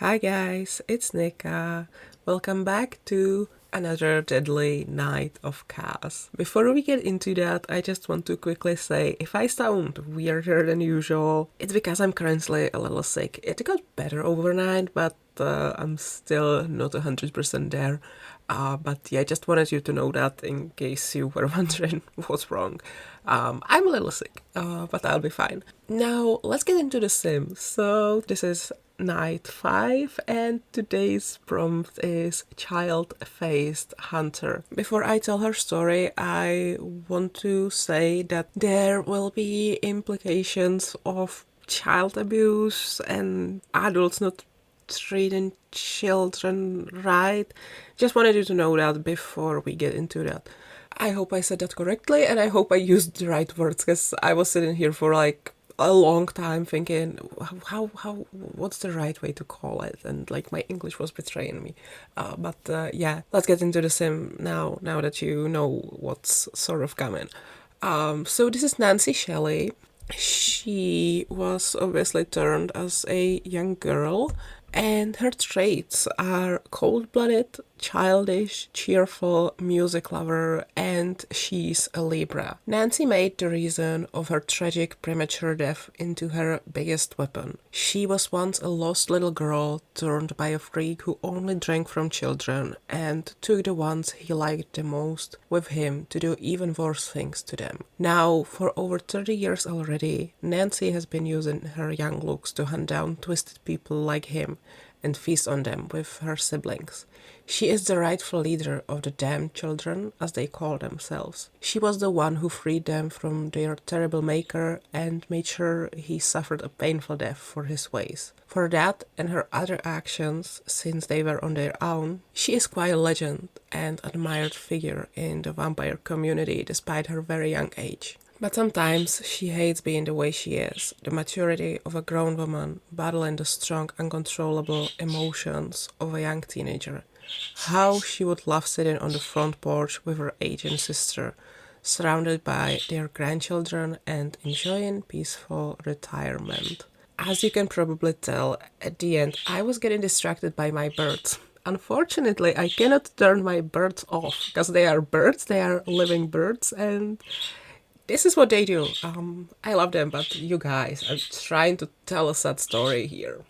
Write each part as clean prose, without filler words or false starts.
Hi guys, it's Nika. Welcome back to another deadly night of CAS. Before we get into that, I just want to quickly say if I sound weirder than usual, it's because I'm currently a little sick. It got better overnight, but I'm still not 100% there. But yeah, I just wanted you to know that in case you were wondering what's wrong. I'm a little sick, but I'll be fine. Now, let's get into the sim. So, this is night 5, and today's prompt is child-faced hunter. Before I tell her story, I want to say that there will be implications of child abuse and adults not treating children right. Just wanted you to know that before we get into that. I hope I said that correctly, and I hope I used the right words, because I was sitting here for like a long time thinking what's the right way to call it, and like my English was betraying me. But yeah, let's get into the sim now that you know what's sort of coming. So this is Nancy Shelley. She was obviously turned as a young girl, and her traits are cold-blooded, childish, cheerful, music lover, and she's a Libra. Nancy made the reason of her tragic premature death into her biggest weapon. She was once a lost little girl turned by a freak who only drank from children and took the ones he liked the most with him to do even worse things to them. Now, for over 30 years already, Nancy has been using her young looks to hunt down twisted people like him and feast on them with her siblings. She is the rightful leader of the damned children, as they call themselves. She was the one who freed them from their terrible maker and made sure he suffered a painful death for his ways. For that and her other actions, since they were on their own, she is quite a legend and admired figure in the vampire community despite her very young age. But sometimes she hates being the way she is, the maturity of a grown woman battling the strong, uncontrollable emotions of a young teenager. How she would love sitting on the front porch with her aging sister, surrounded by their grandchildren and enjoying peaceful retirement. As you can probably tell, at the end I was getting distracted by my birds. Unfortunately, I cannot turn my birds off, because they are birds, they are living birds, and this is what they do. I love them, but you guys, I'm trying to tell a sad story here.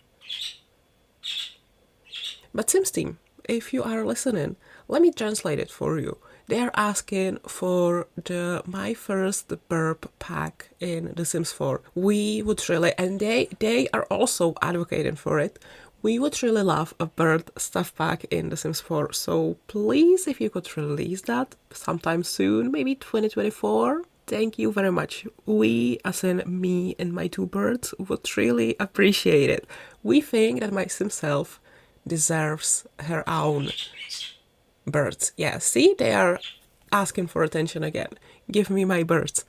But Sims team, if you are listening, let me translate it for you. They are asking for the My First Burp pack in The Sims 4. We would really, and they are also advocating for it. We would really love a bird stuff pack in The Sims 4. So please, if you could release that sometime soon, maybe 2024. Thank you very much. We, as in me and my two birds, would really appreciate it. We think that my Sim self deserves her own birds. Yeah, see, they are asking for attention again. Give me my birds.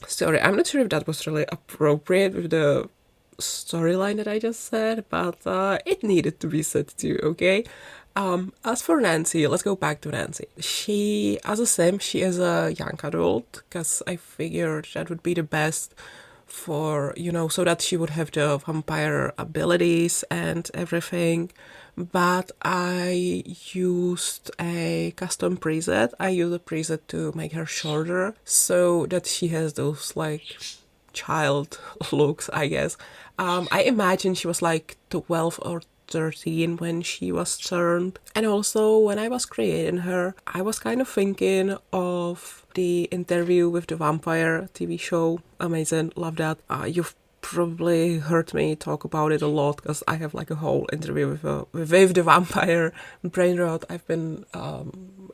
Sorry, I'm not sure if that was really appropriate with the storyline that I just said, but it needed to be said too, okay? As for Nancy, let's go back to Nancy. She, as a sim, she is a young adult, because I figured that would be the best for, so that she would have the vampire abilities and everything. But I used a custom preset. I used a preset to make her shorter so that she has those like child looks, I guess. I imagine she was like 12 or 13 when she was turned. And also, when I was creating her, I was kind of thinking of the Interview with the Vampire TV show. Amazing, love that. You've probably heard me talk about it a lot, because I have like a whole interview with the vampire brain rot. I've been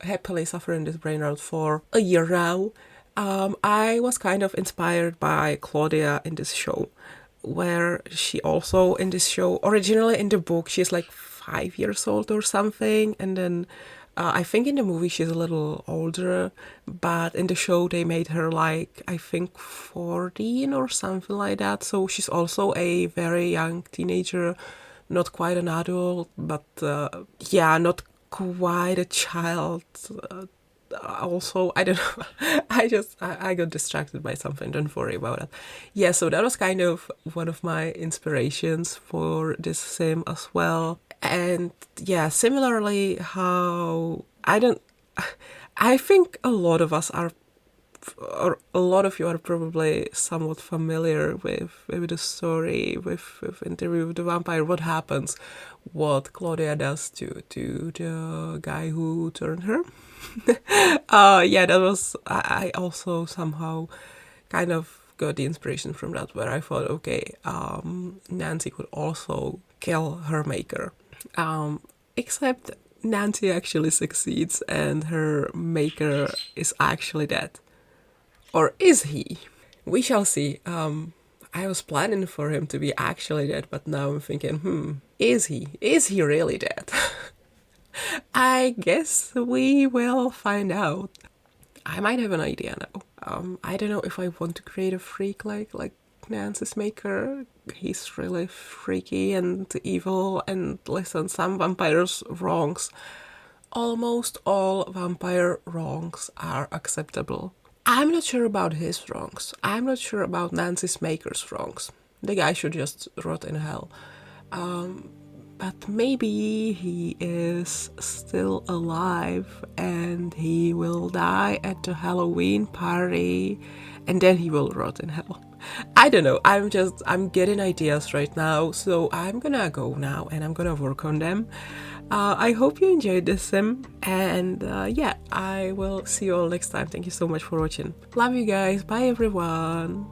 happily suffering this brain rot for a year now. I was kind of inspired by Claudia in this show, where she also in this show, originally in the book, she's like 5 years old or something, and then I think in the movie she's a little older, but in the show they made her like, I think 14 or something like that, so she's also a very young teenager, not quite an adult, but yeah, not quite a child also, I don't know. I got distracted by something. Don't worry about it. Yeah, so that was kind of one of my inspirations for this sim as well. And yeah, similarly, how I don't. I think a lot of us are, or a lot of you are probably somewhat familiar with the story, with Interview with the Vampire, what happens, what Claudia does to the guy who turned her. Yeah, that was, I also somehow kind of got the inspiration from that, where I thought, okay, Nancy could also kill her maker. Except Nancy actually succeeds and her maker is actually dead. Or is he? We shall see. I was planning for him to be actually dead, but now I'm thinking, is he? Is he really dead? I guess we will find out. I might have an idea now. I don't know if I want to create a freak like Nancy's maker. He's really freaky and evil, and listen, some vampires' wrongs. Almost all vampire wrongs are acceptable. I'm not sure about his wrongs. I'm not sure about Nancy's maker's wrongs. The guy should just rot in hell. But maybe he is still alive and he will die at the Halloween party and then he will rot in hell. I don't know. I'm getting ideas right now, so I'm gonna go now and I'm gonna work on them. I hope you enjoyed this sim, and yeah, I will see you all next time. Thank you so much for watching. Love you guys. Bye everyone.